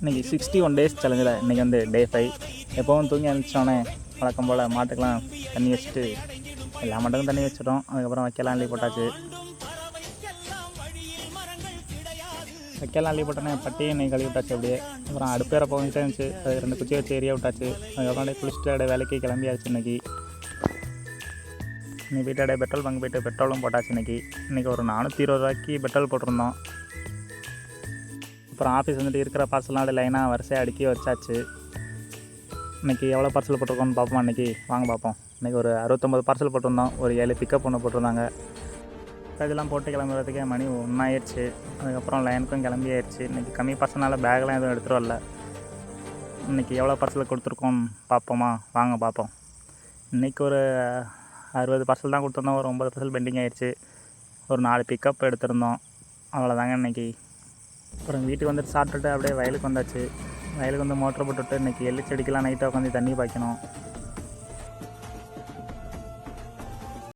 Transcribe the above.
இன்றைக்கி 61 டேஸ் சேலஞ்சில் இன்றைக்கி வந்து டே 5. எப்போவும் தூங்கி எழுந்திரிச்சோன்னே வழக்கம் போல் மாட்டுக்கெலாம் தண்ணி வச்சுட்டு எல்லா மாட்டுக்கும் தண்ணி வச்சிட்டோம். அதுக்கப்புறம் வைக்கலாம் அள்ளி போட்டாச்சு. வைக்கலாம் அள்ளி போட்டோன்னே பட்டியை இன்றைக்கி கழுவி விட்டாச்சு. அப்படியே அப்புறம் அடுப்பேற போகிட்டே இருந்துச்சு. அது 2 குச்சி வச்சு எரிய விட்டாச்சு. அதுக்கப்புறம் அப்படியே குளிச்சுட்டு அப்படியே வேலைக்கு கிளம்பியாச்சு. இன்றைக்கி போய்ட்டு அப்படியே பெட்ரோல் பங்க் போய்ட்டு பெட்ரோலும் போட்டாச்சு. இன்றைக்கி ஒரு 420 ரூபாய்க்கு பெட்ரோல் போட்டிருந்தோம். அப்புறம் ஆஃபீஸ் வந்துட்டு இருக்கிற பார்சல்லாம் அப்படியே லைனாக வரிசையாக அடுக்கி வச்சாச்சு. இன்றைக்கி எவ்வளோ பார்சல் போட்டிருக்கோன்னு பார்ப்போம். இன்றைக்கி வாங்க பார்ப்போம். இன்றைக்கி ஒரு 69 பார்சல் போட்டிருந்தோம். ஒரு 7 பிக்கப் ஒன்று போட்டிருந்தாங்க. இதெல்லாம் போட்டு கிளம்புறதுக்கே மணி 1 ஆயிடுச்சு. அதுக்கப்புறம் லைனுக்கும் கிளம்பி ஆயிடுச்சு. இன்றைக்கி கம்மி பார்சல்னால பேக்லாம் எதுவும் எடுத்துகிட்டு வரல. இன்றைக்கி எவ்வளோ பார்சல் கொடுத்துருக்கோன்னு பார்ப்போமா? வாங்க பார்ப்போம். இன்றைக்கி ஒரு 60 பார்சல் தான் கொடுத்துருந்தோம். ஒரு 9 பார்சல் பெண்டிங் ஆயிடுச்சு. ஒரு 4 பிக்கப் எடுத்திருந்தோம். அவ்வளோதாங்க இன்றைக்கி. அப்புறம் வீட்டுக்கு வந்துட்டு சாப்பிட்டுட்டு அப்படியே வயலுக்கு வந்தாச்சு. வயலுக்கு வந்து மோட்டர் போட்டுவிட்டு இன்றைக்கி எள்ளு செடிக்கெலாம் நைட்டாக உட்காந்து தண்ணி பாய்க்கணும்.